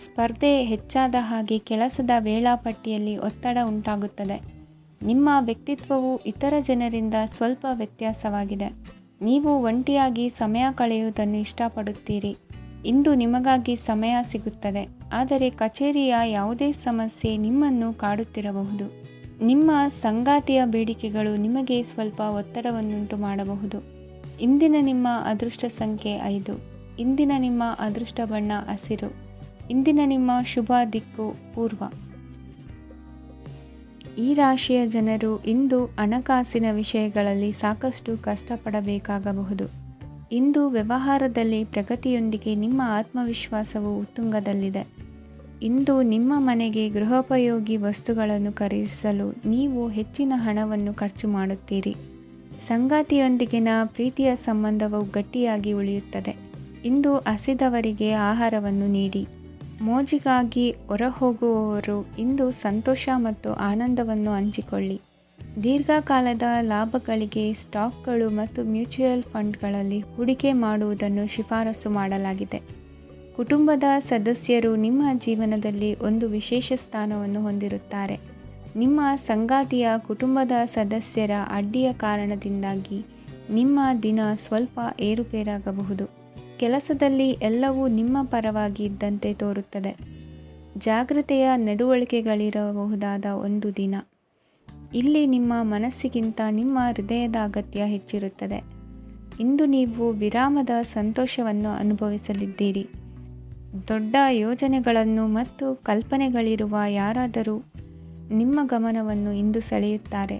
ಸ್ಪರ್ಧೆ ಹೆಚ್ಚಾದ ಹಾಗೆ ಕೆಲಸದ ವೇಳಾಪಟ್ಟಿಯಲ್ಲಿ ಒತ್ತಡ ಉಂಟಾಗುತ್ತದೆ. ನಿಮ್ಮ ವ್ಯಕ್ತಿತ್ವವು ಇತರ ಜನರಿಂದ ಸ್ವಲ್ಪ ವ್ಯತ್ಯಾಸವಾಗಿದೆ. ನೀವು ಒಂಟಿಯಾಗಿ ಸಮಯ ಕಳೆಯುವುದನ್ನು ಇಷ್ಟಪಡುತ್ತೀರಿ. ಇಂದು ನಿಮಗಾಗಿ ಸಮಯ ಸಿಗುತ್ತದೆ, ಆದರೆ ಕಚೇರಿಯ ಯಾವುದೇ ಸಮಸ್ಯೆ ನಿಮ್ಮನ್ನು ಕಾಡುತ್ತಿರಬಹುದು. ನಿಮ್ಮ ಸಂಗಾತಿಯ ಬೇಡಿಕೆಗಳು ನಿಮಗೆ ಸ್ವಲ್ಪ ಒತ್ತಡವನ್ನುಂಟು ಮಾಡಬಹುದು. ಇಂದಿನ ನಿಮ್ಮ ಅದೃಷ್ಟ ಸಂಖ್ಯೆ 5. ಇಂದಿನ ನಿಮ್ಮ ಅದೃಷ್ಟ ಬಣ್ಣ ಹಸಿರು. ಇಂದಿನ ನಿಮ್ಮ ಶುಭ ದಿಕ್ಕು ಪೂರ್ವ. ಈ ರಾಶಿಯ ಜನರು ಇಂದು ಹಣಕಾಸಿನ ವಿಷಯಗಳಲ್ಲಿ ಸಾಕಷ್ಟು ಕಷ್ಟಪಡಬೇಕಾಗಬಹುದು. ಇಂದು ವ್ಯವಹಾರದಲ್ಲಿ ಪ್ರಗತಿಯೊಂದಿಗೆ ನಿಮ್ಮ ಆತ್ಮವಿಶ್ವಾಸವು ಉತ್ತುಂಗದಲ್ಲಿದೆ. ಇಂದು ನಿಮ್ಮ ಮನೆಗೆ ಗೃಹೋಪಯೋಗಿ ವಸ್ತುಗಳನ್ನು ಖರೀದಿಸಲು ನೀವು ಹೆಚ್ಚಿನ ಹಣವನ್ನು ಖರ್ಚು ಮಾಡುತ್ತೀರಿ. ಸಂಗಾತಿಯೊಂದಿಗಿನ ಪ್ರೀತಿಯ ಸಂಬಂಧವು ಗಟ್ಟಿಯಾಗಿ ಉಳಿಯುತ್ತದೆ. ಇಂದು ಹಸಿದವರಿಗೆ ಆಹಾರವನ್ನು ನೀಡಿ. ಮೋಜಿಗಾಗಿ ಹೊರಹೋಗುವವರು ಇಂದು ಸಂತೋಷ ಮತ್ತು ಆನಂದವನ್ನು ಹಂಚಿಕೊಳ್ಳಿ. ದೀರ್ಘಕಾಲದ ಲಾಭಗಳಿಗೆ ಸ್ಟಾಕ್ಗಳು ಮತ್ತು ಮ್ಯೂಚುವಲ್ ಫಂಡ್ಗಳಲ್ಲಿ ಹೂಡಿಕೆ ಮಾಡುವುದನ್ನು ಶಿಫಾರಸು ಮಾಡಲಾಗಿದೆ. ಕುಟುಂಬದ ಸದಸ್ಯರು ನಿಮ್ಮ ಜೀವನದಲ್ಲಿ ಒಂದು ವಿಶೇಷ ಸ್ಥಾನವನ್ನು ಹೊಂದಿರುತ್ತಾರೆ. ನಿಮ್ಮ ಸಂಗಾತಿಯ ಕುಟುಂಬದ ಸದಸ್ಯರ ಅಡ್ಡಿಯ ಕಾರಣದಿಂದಾಗಿ ನಿಮ್ಮ ದಿನ ಸ್ವಲ್ಪ ಏರುಪೇರಾಗಬಹುದು. ಕೆಲಸದಲ್ಲಿ ಎಲ್ಲವೂ ನಿಮ್ಮ ಪರವಾಗಿ ಇದ್ದಂತೆ ತೋರುತ್ತದೆ. ಜಾಗ್ರತೆಯ ನಡವಳಿಕೆಗಳಿರಬಹುದಾದ ಒಂದು ದಿನ. ಇಲ್ಲಿ ನಿಮ್ಮ ಮನಸ್ಸಿಗಿಂತ ನಿಮ್ಮ ಹೃದಯದ ಅಗತ್ಯ ಹೆಚ್ಚಿರುತ್ತದೆ. ಇಂದು ನೀವು ವಿರಾಮದ ಸಂತೋಷವನ್ನು ಅನುಭವಿಸಲಿದ್ದೀರಿ. ದೊಡ್ಡ ಯೋಜನೆಗಳನ್ನು ಮತ್ತು ಕಲ್ಪನೆಗಳಿರುವ ಯಾರಾದರೂ ನಿಮ್ಮ ಗಮನವನ್ನು ಇಂದು ಸೆಳೆಯುತ್ತಾರೆ.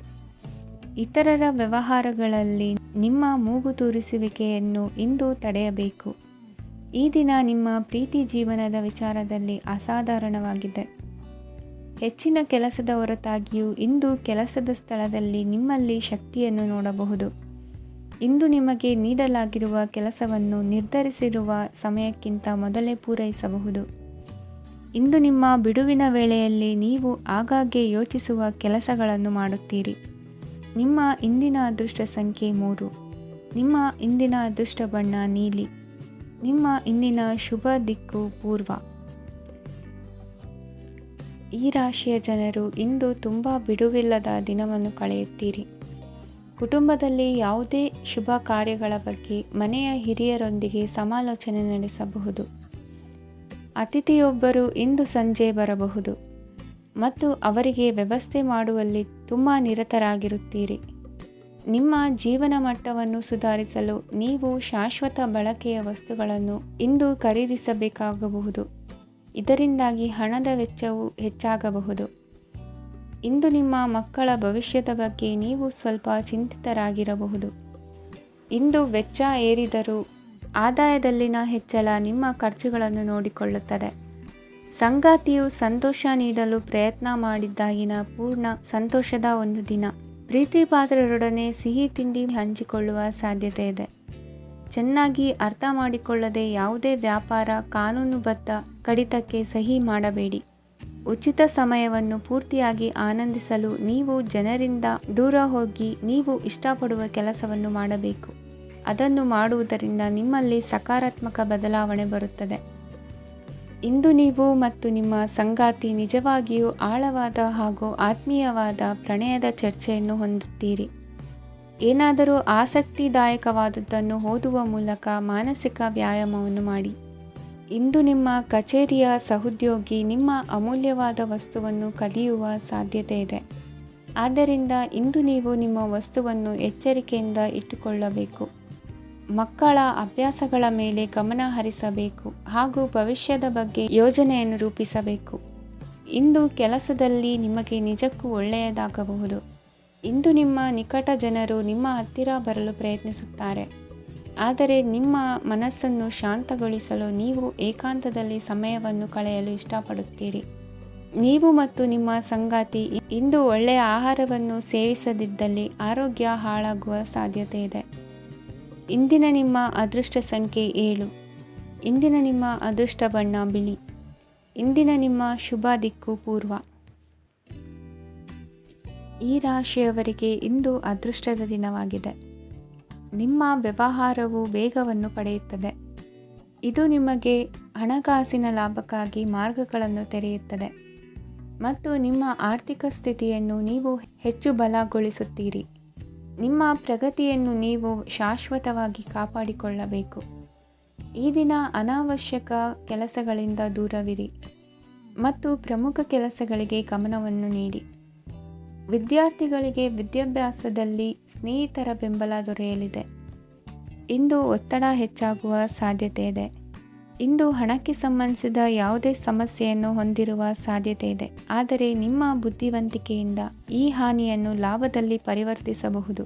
ಇತರರ ವ್ಯವಹಾರಗಳಲ್ಲಿ ನಿಮ್ಮ ಮೂಗು ತೂರಿಸುವಿಕೆಯನ್ನು ಇಂದು ತಡೆಯಬೇಕು. ಈ ದಿನ ನಿಮ್ಮ ಪ್ರೀತಿ ಜೀವನದ ವಿಚಾರದಲ್ಲಿ ಅಸಾಧಾರಣವಾಗಿದೆ. ಹೆಚ್ಚಿನ ಕೆಲಸದ ಹೊರತಾಗಿಯೂ ಇಂದು ಕೆಲಸದ ಸ್ಥಳದಲ್ಲಿ ನಿಮ್ಮಲ್ಲಿ ಶಕ್ತಿಯನ್ನು ನೋಡಬಹುದು. ಇಂದು ನಿಮಗೆ ನೀಡಲಾಗಿರುವ ಕೆಲಸವನ್ನು ನಿರ್ಧರಿಸಿರುವ ಸಮಯಕ್ಕಿಂತ ಮೊದಲೇ ಪೂರೈಸಬಹುದು. ಇಂದು ನಿಮ್ಮ ಬಿಡುವಿನ ವೇಳೆಯಲ್ಲಿ ನೀವು ಆಗಾಗ್ಗೆ ಯೋಚಿಸುವ ಕೆಲಸಗಳನ್ನು ಮಾಡುತ್ತೀರಿ. ನಿಮ್ಮ ಇಂದಿನ ಅದೃಷ್ಟ ಸಂಖ್ಯೆ 3. ನಿಮ್ಮ ಇಂದಿನ ಅದೃಷ್ಟ ಬಣ್ಣ ನೀಲಿ. ನಿಮ್ಮ ಇಂದಿನ ಶುಭ ದಿಕ್ಕು ಪೂರ್ವ. ಈ ರಾಶಿಯ ಜನರು ಇಂದು ತುಂಬ ಬಿಡುವಿಲ್ಲದ ದಿನವನ್ನು ಕಳೆಯುತ್ತೀರಿ. ಕುಟುಂಬದಲ್ಲಿ ಯಾವುದೇ ಶುಭ ಕಾರ್ಯಗಳ ಬಗ್ಗೆ ಮನೆಯ ಹಿರಿಯರೊಂದಿಗೆ ಸಮಾಲೋಚನೆ ನಡೆಸಬಹುದು. ಅತಿಥಿಯೊಬ್ಬರು ಇಂದು ಸಂಜೆ ಬರಬಹುದು ಮತ್ತು ಅವರಿಗೆ ವ್ಯವಸ್ಥೆ ಮಾಡುವಲ್ಲಿ ತುಂಬ ನಿರತರಾಗಿರುತ್ತೀರಿ. ನಿಮ್ಮ ಜೀವನ ಮಟ್ಟವನ್ನು ಸುಧಾರಿಸಲು ನೀವು ಶಾಶ್ವತ ಬಳಕೆಯ ವಸ್ತುಗಳನ್ನು ಇಂದು ಖರೀದಿಸಬೇಕಾಗಬಹುದು. ಇದರಿಂದಾಗಿ ಹಣದ ವೆಚ್ಚವು ಹೆಚ್ಚಾಗಬಹುದು. ಇಂದು ನಿಮ್ಮ ಮಕ್ಕಳ ಭವಿಷ್ಯದ ಬಗ್ಗೆ ನೀವು ಸ್ವಲ್ಪ ಚಿಂತಿತರಾಗಿರಬಹುದು. ಇಂದು ವೆಚ್ಚ ಏರಿದರೂ ಆದಾಯದಲ್ಲಿನ ಹೆಚ್ಚಳ ನಿಮ್ಮ ಖರ್ಚುಗಳನ್ನು ನೋಡಿಕೊಳ್ಳುತ್ತದೆ. ಸಂಗಾತಿಯು ಸಂತೋಷ ನೀಡಲು ಪ್ರಯತ್ನ ಮಾಡಿದ್ದಾಗಿನ ಪೂರ್ಣ ಸಂತೋಷದ ಒಂದು ದಿನ. ಪ್ರೀತಿ ಪಾತ್ರರೊಡನೆ ಸಿಹಿ ತಿಂಡಿ ಹಂಚಿಕೊಳ್ಳುವ ಸಾಧ್ಯತೆ ಇದೆ. ಚೆನ್ನಾಗಿ ಅರ್ಥ ಮಾಡಿಕೊಳ್ಳದೆ ಯಾವುದೇ ವ್ಯಾಪಾರ ಕಾನೂನುಬದ್ಧ ಕಡಿತಕ್ಕೆ ಸಹಿ ಮಾಡಬೇಡಿ. ಉಚಿತ ಸಮಯವನ್ನು ಪೂರ್ತಿಯಾಗಿ ಆನಂದಿಸಲು ನೀವು ಜನರಿಂದ ದೂರ ಹೋಗಿ ನೀವು ಇಷ್ಟಪಡುವ ಕೆಲಸವನ್ನು ಮಾಡಬೇಕು. ಅದನ್ನು ಮಾಡುವುದರಿಂದ ನಿಮ್ಮಲ್ಲಿ ಸಕಾರಾತ್ಮಕ ಬದಲಾವಣೆ ಬರುತ್ತದೆ. ಇಂದು ನೀವು ಮತ್ತು ನಿಮ್ಮ ಸಂಗಾತಿ ನಿಜವಾಗಿಯೂ ಆಳವಾದ ಹಾಗೂ ಆತ್ಮೀಯವಾದ ಪ್ರಣಯದ ಚರ್ಚೆಯನ್ನು ಹೊಂದುತ್ತೀರಿ. ಏನಾದರೂ ಆಸಕ್ತಿದಾಯಕವಾದುದನ್ನು ಓದುವ ಮೂಲಕ ಮಾನಸಿಕ ವ್ಯಾಯಾಮವನ್ನು ಮಾಡಿ. ಇಂದು ನಿಮ್ಮ ಕಚೇರಿಯ ಸಹೋದ್ಯೋಗಿ ನಿಮ್ಮ ಅಮೂಲ್ಯವಾದ ವಸ್ತುವನ್ನು ಕದಿಯುವ ಸಾಧ್ಯತೆ ಇದೆ. ಆದ್ದರಿಂದ ಇಂದು ನೀವು ನಿಮ್ಮ ವಸ್ತುವನ್ನು ಎಚ್ಚರಿಕೆಯಿಂದ ಇಟ್ಟುಕೊಳ್ಳಬೇಕು. ಮಕ್ಕಳ ಅಭ್ಯಾಸಗಳ ಮೇಲೆ ಗಮನ ಹರಿಸಬೇಕು ಹಾಗೂ ಭವಿಷ್ಯದ ಬಗ್ಗೆ ಯೋಜನೆಯನ್ನು ರೂಪಿಸಬೇಕು. ಇಂದು ಕೆಲಸದಲ್ಲಿ ನಿಮಗೆ ನಿಜಕ್ಕೂ ಒಳ್ಳೆಯದಾಗಬಹುದು. ಇಂದು ನಿಮ್ಮ ನಿಕಟ ಜನರು ನಿಮ್ಮ ಹತ್ತಿರ ಬರಲು ಪ್ರಯತ್ನಿಸುತ್ತಾರೆ. ಆದರೆ ನಿಮ್ಮ ಮನಸ್ಸನ್ನು ಶಾಂತಗೊಳಿಸಲು ನೀವು ಏಕಾಂತದಲ್ಲಿ ಸಮಯವನ್ನು ಕಳೆಯಲು ಇಷ್ಟಪಡುತ್ತೀರಿ. ನೀವು ಮತ್ತು ನಿಮ್ಮ ಸಂಗಾತಿ ಇಂದು ಒಳ್ಳೆಯ ಆಹಾರವನ್ನು ಸೇವಿಸದಿದ್ದಲ್ಲಿ ಆರೋಗ್ಯ ಹಾಳಾಗುವ ಸಾಧ್ಯತೆ ಇದೆ. ಇಂದಿನ ನಿಮ್ಮ ಅದೃಷ್ಟ ಸಂಖ್ಯೆ 7. ಇಂದಿನ ನಿಮ್ಮ ಅದೃಷ್ಟ ಬಣ್ಣ ಬಿಳಿ. ಇಂದಿನ ನಿಮ್ಮ ಶುಭ ದಿಕ್ಕು ಪೂರ್ವ. ಈ ರಾಶಿಯವರಿಗೆ ಇಂದು ಅದೃಷ್ಟದ ದಿನವಾಗಿದೆ. ನಿಮ್ಮ ವ್ಯವಹಾರವು ವೇಗವನ್ನು ಪಡೆಯುತ್ತದೆ. ಇದು ನಿಮಗೆ ಹಣಕಾಸಿನ ಲಾಭಕ್ಕಾಗಿ ಮಾರ್ಗಗಳನ್ನು ತೆರೆಯುತ್ತದೆ ಮತ್ತು ನಿಮ್ಮ ಆರ್ಥಿಕ ಸ್ಥಿತಿಯನ್ನು ನೀವು ಹೆಚ್ಚು ಬಲಗೊಳಿಸುತ್ತೀರಿ. ನಿಮ್ಮ ಪ್ರಗತಿಯನ್ನು ನೀವು ಶಾಶ್ವತವಾಗಿ ಕಾಪಾಡಿಕೊಳ್ಳಬೇಕು. ಈ ದಿನ ಅನಾವಶ್ಯಕ ಕೆಲಸಗಳಿಂದ ದೂರವಿರಿ ಮತ್ತು ಪ್ರಮುಖ ಕೆಲಸಗಳಿಗೆ ಗಮನವನ್ನು ನೀಡಿ. ವಿದ್ಯಾರ್ಥಿಗಳಿಗೆ ವಿದ್ಯಾಭ್ಯಾಸದಲ್ಲಿ ಸ್ನೇಹಿತರ ಬೆಂಬಲ ದೊರೆಯಲಿದೆ. ಇಂದು ಒತ್ತಡ ಹೆಚ್ಚಾಗುವ ಸಾಧ್ಯತೆ ಇದೆ. ಇಂದು ಹಣಕ್ಕೆ ಸಂಬಂಧಿಸಿದ ಯಾವುದೇ ಸಮಸ್ಯೆಯನ್ನು ಹೊಂದಿರುವ ಸಾಧ್ಯತೆ ಇದೆ. ಆದರೆ ನಿಮ್ಮ ಬುದ್ಧಿವಂತಿಕೆಯಿಂದ ಈ ಹಾನಿಯನ್ನು ಲಾಭದಲ್ಲಿ ಪರಿವರ್ತಿಸಬಹುದು.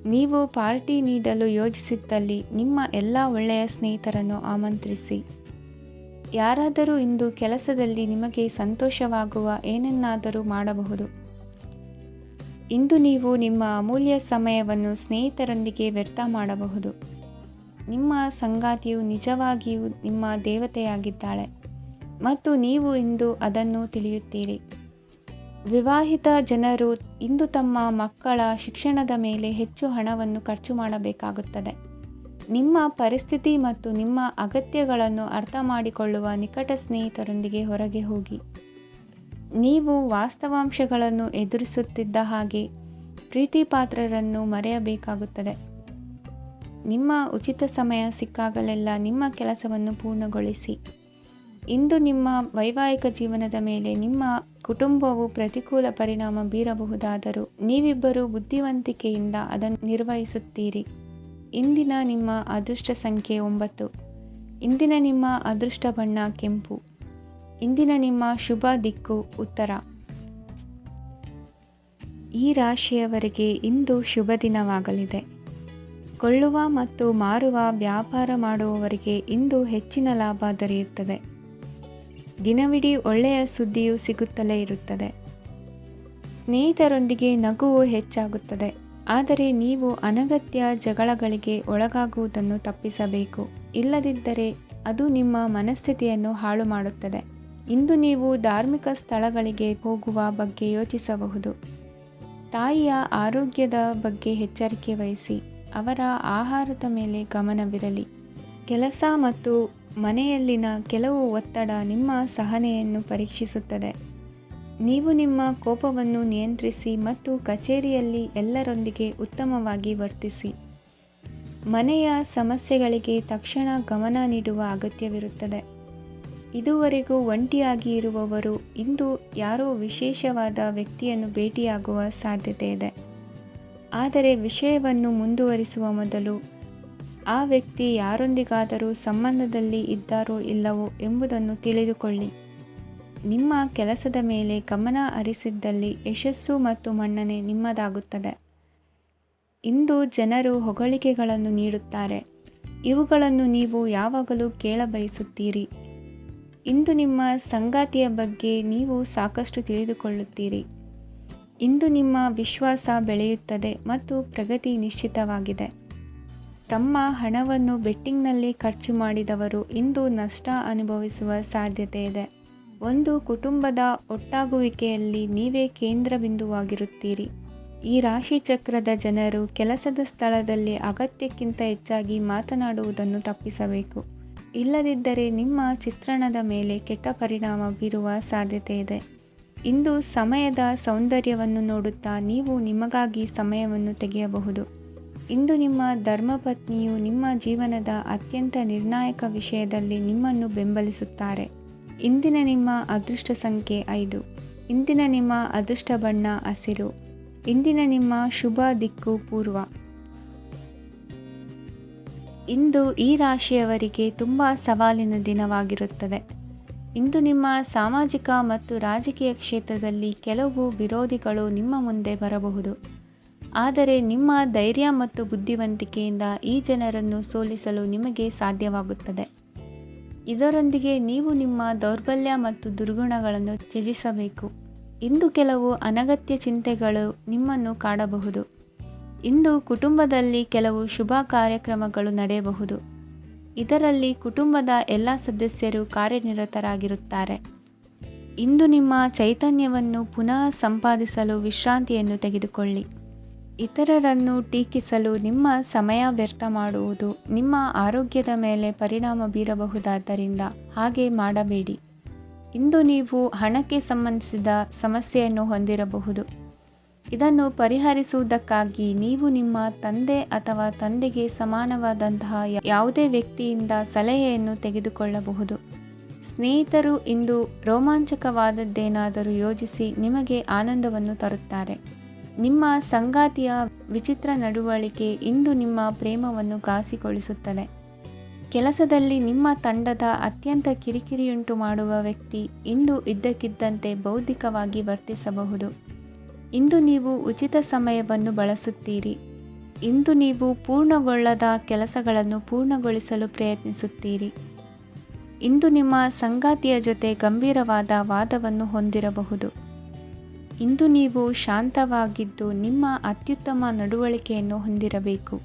ನೀವು ಪಾರ್ಟಿ ನೀಡಲು ಯೋಜಿಸಿದ್ದಲ್ಲಿ ನಿಮ್ಮ ಎಲ್ಲ ಒಳ್ಳೆಯ ಸ್ನೇಹಿತರನ್ನು ಆಮಂತ್ರಿಸಿ. ಯಾರಾದರೂ ಇಂದು ಕೆಲಸದಲ್ಲಿ ನಿಮಗೆ ಸಂತೋಷವಾಗುವ ಏನನ್ನಾದರೂ ಮಾಡಬಹುದು. ಇಂದು ನೀವು ನಿಮ್ಮ ಅಮೂಲ್ಯ ಸಮಯವನ್ನು ಸ್ನೇಹಿತರೊಂದಿಗೆ ವ್ಯರ್ಥ ಮಾಡಬಹುದು. ನಿಮ್ಮ ಸಂಗಾತಿಯು ನಿಜವಾಗಿಯೂ ನಿಮ್ಮ ದೇವತೆಯಾಗಿದ್ದಾಳೆ ಮತ್ತು ನೀವು ಇಂದು ಅದನ್ನು ತಿಳಿಯುತ್ತೀರಿ. ವಿವಾಹಿತ ಜನರು ಇಂದು ತಮ್ಮ ಮಕ್ಕಳ ಶಿಕ್ಷಣದ ಮೇಲೆ ಹೆಚ್ಚು ಹಣವನ್ನು ಖರ್ಚು ಮಾಡಬೇಕಾಗುತ್ತದೆ. ನಿಮ್ಮ ಪರಿಸ್ಥಿತಿ ಮತ್ತು ನಿಮ್ಮ ಅಗತ್ಯಗಳನ್ನು ಅರ್ಥ ಮಾಡಿಕೊಳ್ಳುವ ನಿಕಟ ಸ್ನೇಹಿತರೊಂದಿಗೆ ಹೊರಗೆ ಹೋಗಿ. ನೀವು ವಾಸ್ತವಾಂಶಗಳನ್ನು ಎದುರಿಸುತ್ತಿದ್ದ ಹಾಗೆ ಪ್ರೀತಿಪಾತ್ರರನ್ನು ಮರೆಯಬೇಕಾಗುತ್ತದೆ. ನಿಮ್ಮ ಉಚಿತ ಸಮಯ ಸಿಕ್ಕಾಗಲೆಲ್ಲ ನಿಮ್ಮ ಕೆಲಸವನ್ನು ಪೂರ್ಣಗೊಳಿಸಿ. ಇಂದು ನಿಮ್ಮ ವೈವಾಹಿಕ ಜೀವನದ ಮೇಲೆ ನಿಮ್ಮ ಕುಟುಂಬವು ಪ್ರತಿಕೂಲ ಪರಿಣಾಮ ಬೀರಬಹುದಾದರೂ ನೀವಿಬ್ಬರು ಬುದ್ಧಿವಂತಿಕೆಯಿಂದ ಅದನ್ನು ನಿರ್ವಹಿಸುತ್ತೀರಿ. ಇಂದಿನ ನಿಮ್ಮ ಅದೃಷ್ಟ ಸಂಖ್ಯೆ 9. ಇಂದಿನ ನಿಮ್ಮ ಅದೃಷ್ಟ ಬಣ್ಣ ಕೆಂಪು. ಇಂದಿನ ನಿಮ್ಮ ಶುಭ ದಿಕ್ಕು ಉತ್ತರ. ಈ ರಾಶಿಯವರಿಗೆ ಇಂದು ಶುಭ ದಿನವಾಗಲಿದೆ. ಕೊಳ್ಳುವ ಮತ್ತು ಮಾರುವ ವ್ಯಾಪಾರ ಮಾಡುವವರಿಗೆ ಇಂದು ಹೆಚ್ಚಿನ ಲಾಭ ದೊರೆಯುತ್ತದೆ. ದಿನವಿಡೀ ಒಳ್ಳೆಯ ಸುದ್ದಿಯು ಸಿಗುತ್ತಲೇ ಇರುತ್ತದೆ. ಸ್ನೇಹಿತರೊಂದಿಗೆ ನಗುವು ಹೆಚ್ಚಾಗುತ್ತದೆ. ಆದರೆ ನೀವು ಅನಗತ್ಯ ಜಗಳಗಳಿಗೆ ಒಳಗಾಗುವುದನ್ನು ತಪ್ಪಿಸಬೇಕು. ಇಲ್ಲದಿದ್ದರೆ ಅದು ನಿಮ್ಮ ಮನಸ್ಥಿತಿಯನ್ನು ಹಾಳು ಮಾಡುತ್ತದೆ. ಇಂದು ನೀವು ಧಾರ್ಮಿಕ ಸ್ಥಳಗಳಿಗೆ ಹೋಗುವ ಬಗ್ಗೆ ಯೋಚಿಸಬಹುದು. ತಾಯಿಯ ಆರೋಗ್ಯದ ಬಗ್ಗೆ ಎಚ್ಚರಿಕೆ ವಹಿಸಿ. ಅವರ ಆಹಾರದ ಮೇಲೆ ಗಮನವಿರಲಿ. ಕೆಲಸ ಮತ್ತು ಮನೆಯಲ್ಲಿನ ಕೆಲವು ಒತ್ತಡ ನಿಮ್ಮ ಸಹನೆಯನ್ನು ಪರೀಕ್ಷಿಸುತ್ತದೆ. ನೀವು ನಿಮ್ಮ ಕೋಪವನ್ನು ನಿಯಂತ್ರಿಸಿ ಮತ್ತು ಕಚೇರಿಯಲ್ಲಿ ಎಲ್ಲರೊಂದಿಗೆ ಉತ್ತಮವಾಗಿ ವರ್ತಿಸಿ. ಮನೆಯ ಸಮಸ್ಯೆಗಳಿಗೆ ತಕ್ಷಣ ಗಮನ ನೀಡುವ ಅಗತ್ಯವಿರುತ್ತದೆ. ಇದುವರೆಗೂ ಒಂಟಿಯಾಗಿ ಇರುವವರು ಇಂದು ಯಾರೋ ವಿಶೇಷವಾದ ವ್ಯಕ್ತಿಯನ್ನು ಭೇಟಿಯಾಗುವ ಸಾಧ್ಯತೆ ಇದೆ. ಆದರೆ ವಿಷಯವನ್ನು ಮುಂದುವರಿಸುವ ಮೊದಲು ಆ ವ್ಯಕ್ತಿ ಯಾರೊಂದಿಗಾದರೂ ಸಂಬಂಧದಲ್ಲಿ ಇದ್ದಾರೋ ಇಲ್ಲವೋ ಎಂಬುದನ್ನು ತಿಳಿದುಕೊಳ್ಳಿ. ನಿಮ್ಮ ಕೆಲಸದ ಮೇಲೆ ಗಮನ ಹರಿಸಿದ್ದಲ್ಲಿ ಯಶಸ್ಸು ಮತ್ತು ಮನ್ನಣೆ ನಿಮ್ಮದಾಗುತ್ತದೆ. ಇಂದು ಜನರು ಹೊಗಳಿಕೆಗಳನ್ನು ನೀಡುತ್ತಾರೆ. ಇವುಗಳನ್ನು ನೀವು ಯಾವಾಗಲೂ ಕೇಳಬಯಸುತ್ತೀರಿ. ಇಂದು ನಿಮ್ಮ ಸಂಗಾತಿಯ ಬಗ್ಗೆ ನೀವು ಸಾಕಷ್ಟು ತಿಳಿದುಕೊಳ್ಳುತ್ತೀರಿ. ಇಂದು ನಿಮ್ಮ ವಿಶ್ವಾಸ ಬೆಳೆಯುತ್ತದೆ ಮತ್ತು ಪ್ರಗತಿ ನಿಶ್ಚಿತವಾಗಿದೆ. ತಮ್ಮ ಹಣವನ್ನು ಬೆಟ್ಟಿಂಗ್ನಲ್ಲಿ ಖರ್ಚು ಮಾಡಿದವರು ಇಂದು ನಷ್ಟ ಅನುಭವಿಸುವ ಸಾಧ್ಯತೆ ಇದೆ. ಒಂದು ಕುಟುಂಬದ ಒಟ್ಟಾಗುವಿಕೆಯಲ್ಲಿ ನೀವೇ ಕೇಂದ್ರ ಬಿಂದುವಾಗಿರುತ್ತೀರಿ. ಈ ರಾಶಿ ಚಕ್ರದ ಜನರು ಕೆಲಸದ ಸ್ಥಳದಲ್ಲಿ ಅಗತ್ಯಕ್ಕಿಂತ ಹೆಚ್ಚಾಗಿ ಮಾತನಾಡುವುದನ್ನು ತಪ್ಪಿಸಬೇಕು. ಇಲ್ಲದಿದ್ದರೆ ನಿಮ್ಮ ಚಿತ್ರಣದ ಮೇಲೆ ಕೆಟ್ಟ ಪರಿಣಾಮ ಬೀರುವ ಸಾಧ್ಯತೆ ಇದೆ. ಇಂದು ಸಮಯದ ಸೌಂದರ್ಯವನ್ನು ನೋಡುತ್ತಾ ನೀವು ನಿಮಗಾಗಿ ಸಮಯವನ್ನು ತೆಗೆಯಬಹುದು. ಇಂದು ನಿಮ್ಮ ಧರ್ಮಪತ್ನಿಯು ನಿಮ್ಮ ಜೀವನದ ಅತ್ಯಂತ ನಿರ್ಣಾಯಕ ವಿಷಯದಲ್ಲಿ ನಿಮ್ಮನ್ನು ಬೆಂಬಲಿಸುತ್ತಾರೆ. ಇಂದಿನ ನಿಮ್ಮ ಅದೃಷ್ಟ ಸಂಖ್ಯೆ 5. ಇಂದಿನ ನಿಮ್ಮ ಅದೃಷ್ಟ ಬಣ್ಣ ಹಸಿರು. ಇಂದಿನ ನಿಮ್ಮ ಶುಭ ದಿಕ್ಕು ಪೂರ್ವ. ಇಂದು ಈ ರಾಶಿಯವರಿಗೆ ತುಂಬ ಸವಾಲಿನ ದಿನವಾಗಿರುತ್ತದೆ. ಇಂದು ನಿಮ್ಮ ಸಾಮಾಜಿಕ ಮತ್ತು ರಾಜಕೀಯ ಕ್ಷೇತ್ರದಲ್ಲಿ ಕೆಲವು ವಿರೋಧಿಗಳು ನಿಮ್ಮ ಮುಂದೆ ಬರಬಹುದು. ಆದರೆ ನಿಮ್ಮ ಧೈರ್ಯ ಮತ್ತು ಬುದ್ಧಿವಂತಿಕೆಯಿಂದ ಈ ಜನರನ್ನು ಸೋಲಿಸಲು ನಿಮಗೆ ಸಾಧ್ಯವಾಗುತ್ತದೆ. ಇದರೊಂದಿಗೆ ನೀವು ನಿಮ್ಮ ದೌರ್ಬಲ್ಯ ಮತ್ತು ದುರ್ಗುಣಗಳನ್ನು ತ್ಯಜಿಸಬೇಕು. ಇಂದು ಕೆಲವು ಅನಗತ್ಯ ಚಿಂತೆಗಳು ನಿಮ್ಮನ್ನು ಕಾಡಬಹುದು. ಇಂದು ಕುಟುಂಬದಲ್ಲಿ ಕೆಲವು ಶುಭ ಕಾರ್ಯಕ್ರಮಗಳು ನಡೆಯಬಹುದು. ಇದರಲ್ಲಿ ಕುಟುಂಬದ ಎಲ್ಲ ಸದಸ್ಯರು ಕಾರ್ಯನಿರತರಾಗಿರುತ್ತಾರೆ. ಇಂದು ನಿಮ್ಮ ಚೈತನ್ಯವನ್ನು ಪುನಃ ಸಂಪಾದಿಸಲು ವಿಶ್ರಾಂತಿಯನ್ನು ತೆಗೆದುಕೊಳ್ಳಿ. ಇತರರನ್ನು ಟೀಕಿಸಲು ನಿಮ್ಮ ಸಮಯ ವ್ಯರ್ಥ ಮಾಡುವುದು ನಿಮ್ಮ ಆರೋಗ್ಯದ ಮೇಲೆ ಪರಿಣಾಮ ಬೀರಬಹುದಾದ್ದರಿಂದ ಹಾಗೆ ಮಾಡಬೇಡಿ. ಇಂದು ನೀವು ಹಣಕ್ಕೆ ಸಂಬಂಧಿಸಿದ ಸಮಸ್ಯೆಯನ್ನು ಹೊಂದಿರಬಹುದು. ಇದನ್ನು ಪರಿಹರಿಸುವುದಕ್ಕಾಗಿ ನೀವು ನಿಮ್ಮ ತಂದೆ ಅಥವಾ ತಂದೆಗೆ ಸಮಾನವಾದಂತಹ ಯಾವುದೇ ವ್ಯಕ್ತಿಯಿಂದ ಸಲಹೆಯನ್ನು ತೆಗೆದುಕೊಳ್ಳಬಹುದು. ಸ್ನೇಹಿತರು ಇಂದು ರೋಮಾಂಚಕವಾದದ್ದೇನಾದರೂ ಯೋಜಿಸಿ ನಿಮಗೆ ಆನಂದವನ್ನು ತರುತ್ತಾರೆ. ನಿಮ್ಮ ಸಂಗಾತಿಯ ವಿಚಿತ್ರ ನಡವಳಿಕೆ ಇಂದು ನಿಮ್ಮ ಪ್ರೇಮವನ್ನು ಘಾಸಿಗೊಳಿಸುತ್ತದೆ. ಕೆಲಸದಲ್ಲಿ ನಿಮ್ಮ ತಂಡದ ಅತ್ಯಂತ ಕಿರಿಕಿರಿಯುಂಟು ಮಾಡುವ ವ್ಯಕ್ತಿ ಇಂದು ಇದ್ದಕ್ಕಿದ್ದಂತೆ ಬೌದ್ಧಿಕವಾಗಿ ವರ್ತಿಸಬಹುದು. ಇಂದು ನೀವು ಉಚಿತ ಸಮಯವನ್ನು ಬಳಸುತ್ತೀರಿ. ಇಂದು ನೀವು ಪೂರ್ಣಗೊಳ್ಳದ ಕೆಲಸಗಳನ್ನು ಪೂರ್ಣಗೊಳಿಸಲು ಪ್ರಯತ್ನಿಸುತ್ತೀರಿ. ಇಂದು ನಿಮ್ಮ ಸಂಗಾತಿಯ ಜೊತೆ ಗಂಭೀರವಾದ ವಾದವನ್ನು ಹೊಂದಿರಬಹುದು. ಇಂದು ನೀವು ಶಾಂತವಾಗಿದ್ದು ನಿಮ್ಮ ಅತ್ಯುತ್ತಮ ನಡವಳಿಕೆಯನ್ನು ಹೊಂದಿರಬೇಕು.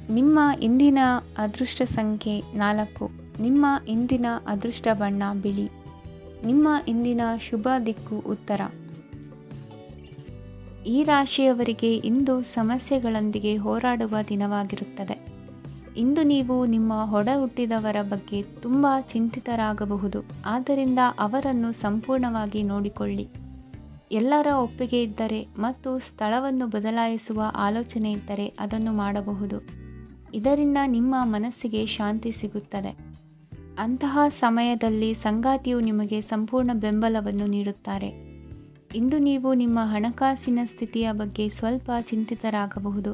ನಿಮ್ಮ ಇಂದಿನ ಅದೃಷ್ಟ ಸಂಖ್ಯೆ 4. ನಿಮ್ಮ ಇಂದಿನ ಅದೃಷ್ಟ ಬಣ್ಣ ಬಿಳಿ. ನಿಮ್ಮ ಇಂದಿನ ಶುಭ ದಿಕ್ಕು ಉತ್ತರ. ಈ ರಾಶಿಯವರಿಗೆ ಇಂದು ಸಮಸ್ಯೆಗಳೊಂದಿಗೆ ಹೋರಾಡುವ ದಿನವಾಗಿರುತ್ತದೆ. ಇಂದು ನೀವು ನಿಮ್ಮ ಒಡ ಹುಟ್ಟಿದವರ ಬಗ್ಗೆ ತುಂಬ ಚಿಂತಿತರಾಗಬಹುದು. ಆದ್ದರಿಂದ ಅವರನ್ನು ಸಂಪೂರ್ಣವಾಗಿ ನೋಡಿಕೊಳ್ಳಿ. ಎಲ್ಲರ ಒಪ್ಪಿಗೆ ಇದ್ದರೆ ಮತ್ತು ಸ್ಥಳವನ್ನು ಬದಲಾಯಿಸುವ ಆಲೋಚನೆ ಇದ್ದರೆ ಅದನ್ನು ಮಾಡಬಹುದು. ಇದರಿಂದ ನಿಮ್ಮ ಮನಸ್ಸಿಗೆ ಶಾಂತಿ ಸಿಗುತ್ತದೆ. ಅಂತಹ ಸಮಯದಲ್ಲಿ ಸಂಗಾತಿಯು ನಿಮಗೆ ಸಂಪೂರ್ಣ ಬೆಂಬಲವನ್ನು ನೀಡುತ್ತಾರೆ. ಇಂದು ನೀವು ನಿಮ್ಮ ಹಣಕಾಸಿನ ಸ್ಥಿತಿಯ ಬಗ್ಗೆ ಸ್ವಲ್ಪ ಚಿಂತಿತರಾಗಬಹುದು.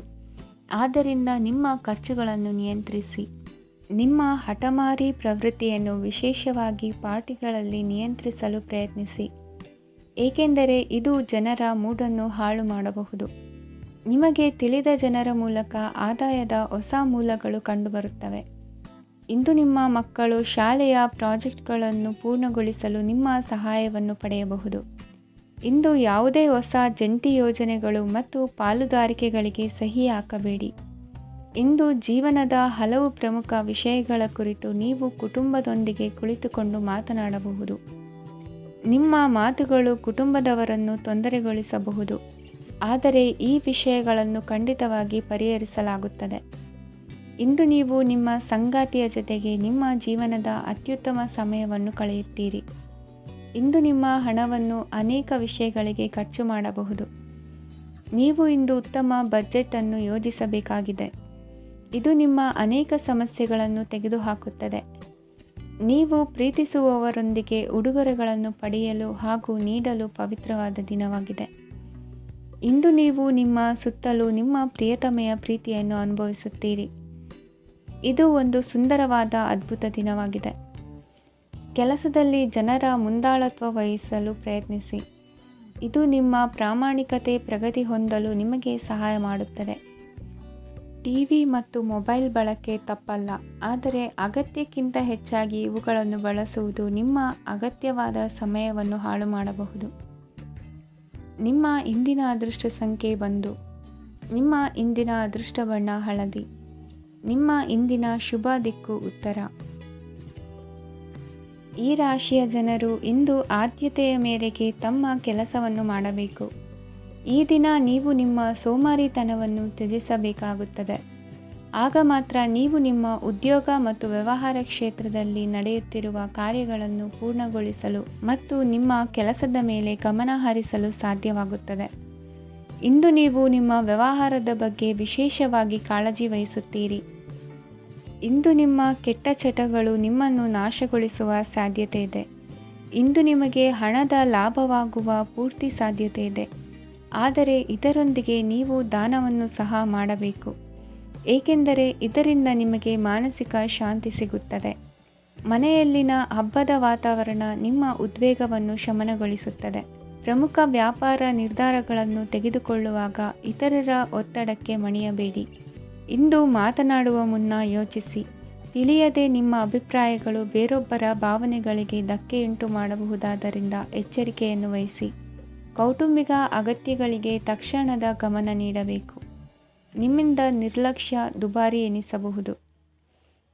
ಆದ್ದರಿಂದ ನಿಮ್ಮ ಖರ್ಚುಗಳನ್ನು ನಿಯಂತ್ರಿಸಿ. ನಿಮ್ಮ ಹಠಮಾರಿ ಪ್ರವೃತ್ತಿಯನ್ನು ವಿಶೇಷವಾಗಿ ಪಾರ್ಟಿಗಳಲ್ಲಿ ನಿಯಂತ್ರಿಸಲು ಪ್ರಯತ್ನಿಸಿ, ಏಕೆಂದರೆ ಇದು ಜನರ ಮೂಡನ್ನು ಹಾಳು ಮಾಡಬಹುದು. ನಿಮಗೆ ತಿಳಿದ ಜನರ ಮೂಲಕ ಆದಾಯದ ಹೊಸ ಮೂಲಗಳು ಕಂಡುಬರುತ್ತವೆ. ಇಂದು ನಿಮ್ಮ ಮಕ್ಕಳು ಶಾಲೆಯ ಪ್ರಾಜೆಕ್ಟ್ಗಳನ್ನು ಪೂರ್ಣಗೊಳಿಸಲು ನಿಮ್ಮ ಸಹಾಯವನ್ನು ಪಡೆಯಬಹುದು. ಇಂದು ಯಾವುದೇ ಹೊಸ ಜಂಟಿ ಯೋಜನೆಗಳು ಮತ್ತು ಪಾಲುದಾರಿಕೆಗಳಿಗೆ ಸಹಿ ಹಾಕಬೇಡಿ. ಇಂದು ಜೀವನದ ಹಲವು ಪ್ರಮುಖ ವಿಷಯಗಳ ಕುರಿತು ನೀವು ಕುಟುಂಬದೊಂದಿಗೆ ಕುಳಿತುಕೊಂಡು ಮಾತನಾಡಬಹುದು. ನಿಮ್ಮ ಮಾತುಗಳು ಕುಟುಂಬದವರನ್ನು ತೊಂದರೆಗೊಳಿಸಬಹುದು, ಆದರೆ ಈ ವಿಷಯಗಳನ್ನು ಖಂಡಿತವಾಗಿ ಪರಿಹರಿಸಲಾಗುತ್ತದೆ. ಇಂದು ನೀವು ನಿಮ್ಮ ಸಂಗಾತಿಯ ಜೊತೆಗೆ ನಿಮ್ಮ ಜೀವನದ ಅತ್ಯುತ್ತಮ ಸಮಯವನ್ನು ಕಳೆಯುತ್ತೀರಿ. ಇಂದು ನಿಮ್ಮ ಹಣವನ್ನು ಅನೇಕ ವಿಷಯಗಳಿಗೆ ಖರ್ಚು ಮಾಡಬಹುದು. ನೀವು ಇಂದು ಉತ್ತಮ ಬಜೆಟ್ ಅನ್ನು ಯೋಜಿಸಬೇಕಾಗಿದೆ. ಇದು ನಿಮ್ಮ ಅನೇಕ ಸಮಸ್ಯೆಗಳನ್ನು ತೆಗೆದುಹಾಕುತ್ತದೆ. ನೀವು ಪ್ರೀತಿಸುವವರೊಂದಿಗೆ ಉಡುಗೊರೆಗಳನ್ನು ಪಡೆಯಲು ಹಾಗೂ ನೀಡಲು ಪವಿತ್ರವಾದ ದಿನವಾಗಿದೆ. ಇಂದು ನೀವು ನಿಮ್ಮ ಸುತ್ತಲೂ ನಿಮ್ಮ ಪ್ರಿಯತಮೆಯ ಪ್ರೀತಿಯನ್ನು ಅನುಭವಿಸುತ್ತೀರಿ. ಇದು ಒಂದು ಸುಂದರವಾದ ಅದ್ಭುತ ದಿನವಾಗಿದೆ. ಕೆಲಸದಲ್ಲಿ ಜನರ ಮುಂದಾಳತ್ವ ವಹಿಸಲು ಪ್ರಯತ್ನಿಸಿ. ಇದು ನಿಮ್ಮ ಪ್ರಾಮಾಣಿಕತೆ ಪ್ರಗತಿ ಹೊಂದಲು ನಿಮಗೆ ಸಹಾಯ ಮಾಡುತ್ತದೆ. ಟಿವಿ ಮತ್ತು ಮೊಬೈಲ್ ಬಳಕೆ ತಪ್ಪಲ್ಲ, ಆದರೆ ಅಗತ್ಯಕ್ಕಿಂತ ಹೆಚ್ಚಾಗಿ ಇವುಗಳನ್ನು ಬಳಸುವುದು ನಿಮ್ಮ ಅಗತ್ಯವಾದ ಸಮಯವನ್ನು ಹಾಳು ಮಾಡಬಹುದು. ನಿಮ್ಮ ಇಂದಿನ ಅದೃಷ್ಟ ಸಂಖ್ಯೆ 1. ನಿಮ್ಮ ಇಂದಿನ ಅದೃಷ್ಟ ಬಣ್ಣ ಹಳದಿ. ನಿಮ್ಮ ಇಂದಿನ ಶುಭ ದಿಕ್ಕು ಉತ್ತರ. ಈ ರಾಶಿಯ ಜನರು ಇಂದು ಆದ್ಯತೆಯ ಮೇರೆಗೆ ತಮ್ಮ ಕೆಲಸವನ್ನು ಮಾಡಬೇಕು. ಈ ದಿನ ನೀವು ನಿಮ್ಮ ಸೋಮಾರಿತನವನ್ನು ತ್ಯಜಿಸಬೇಕಾಗುತ್ತದೆ. ಆಗ ಮಾತ್ರ ನೀವು ನಿಮ್ಮ ಉದ್ಯೋಗ ಮತ್ತು ವ್ಯವಹಾರ ಕ್ಷೇತ್ರದಲ್ಲಿ ನಡೆಯುತ್ತಿರುವ ಕಾರ್ಯಗಳನ್ನು ಪೂರ್ಣಗೊಳಿಸಲು ಮತ್ತು ನಿಮ್ಮ ಕೆಲಸದ ಮೇಲೆ ಗಮನ ಹರಿಸಲು ಸಾಧ್ಯವಾಗುತ್ತದೆ. ಇಂದು ನೀವು ನಿಮ್ಮ ವ್ಯವಹಾರದ ಬಗ್ಗೆ ವಿಶೇಷವಾಗಿ ಕಾಳಜಿ ವಹಿಸುತ್ತೀರಿ. ಇಂದು ನಿಮ್ಮ ಕೆಟ್ಟ ಚಟಗಳು ನಿಮ್ಮನ್ನು ನಾಶಗೊಳಿಸುವ ಸಾಧ್ಯತೆ ಇದೆ. ಇಂದು ನಿಮಗೆ ಹಣದ ಲಾಭವಾಗುವ ಪೂರ್ತಿ ಸಾಧ್ಯತೆ ಇದೆ. ಆದರೆ ಇದರೊಂದಿಗೆ ನೀವು ದಾನವನ್ನು ಸಹ ಮಾಡಬೇಕು, ಏಕೆಂದರೆ ಇದರಿಂದ ನಿಮಗೆ ಮಾನಸಿಕ ಶಾಂತಿ ಸಿಗುತ್ತದೆ. ಮನೆಯಲ್ಲಿನ ಹಬ್ಬದ ವಾತಾವರಣ ನಿಮ್ಮ ಉದ್ವೇಗವನ್ನು ಶಮನಗೊಳಿಸುತ್ತದೆ. ಪ್ರಮುಖ ವ್ಯಾಪಾರ ನಿರ್ಧಾರಗಳನ್ನು ತೆಗೆದುಕೊಳ್ಳುವಾಗ ಇತರರ ಒತ್ತಡಕ್ಕೆ ಮಣಿಯಬೇಡಿ. ಇಂದು ಮಾತನಾಡುವ ಮುನ್ನ ಯೋಚಿಸಿ. ತಿಳಿಯದೆ ನಿಮ್ಮ ಅಭಿಪ್ರಾಯಗಳು ಬೇರೊಬ್ಬರ ಭಾವನೆಗಳಿಗೆ ಧಕ್ಕೆಯುಂಟು ಮಾಡಬಹುದಾದ್ದರಿಂದ ಎಚ್ಚರಿಕೆಯನ್ನು ವಹಿಸಿ. ಕೌಟುಂಬಿಕ ಅಗತ್ಯಗಳಿಗೆ ತಕ್ಷಣದ ಗಮನ ನೀಡಬೇಕು. ನಿಮ್ಮಿಂದ ನಿರ್ಲಕ್ಷ್ಯ ದುಬಾರಿ ಎನಿಸಬಹುದು.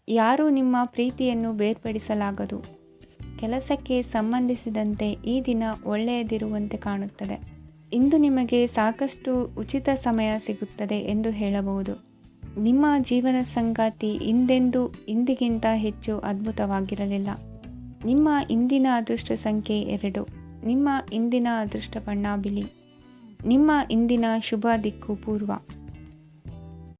ಯಾರೂ ನಿಮ್ಮ ಪ್ರೀತಿಯನ್ನು ಬೇರ್ಪಡಿಸಲಾಗದು. ಕೆಲಸಕ್ಕೆ ಸಂಬಂಧಿಸಿದಂತೆ ಈ ದಿನ ಒಳ್ಳೆಯದಿರುವಂತೆ ಕಾಣುತ್ತದೆ. ಇಂದು ನಿಮಗೆ ಸಾಕಷ್ಟು ಉಚಿತ ಸಮಯ ಸಿಗುತ್ತದೆ ಎಂದು ಹೇಳಬಹುದು. ನಿಮ್ಮ ಜೀವನ ಸಂಗಾತಿ ಇಂದಿಗಿಂತ ಹೆಚ್ಚು ಅದ್ಭುತವಾಗಿರಲಿಲ್ಲ. ನಿಮ್ಮ ಇಂದಿನ ಅದೃಷ್ಟ ಸಂಖ್ಯೆ 2. ನಿಮ್ಮ ಇಂದಿನ ಅದೃಷ್ಟ ಬಣ್ಣ ಬಿಳಿ. ನಿಮ್ಮ ಇಂದಿನ ಶುಭ ದಿಕ್ಕು ಪೂರ್ವ.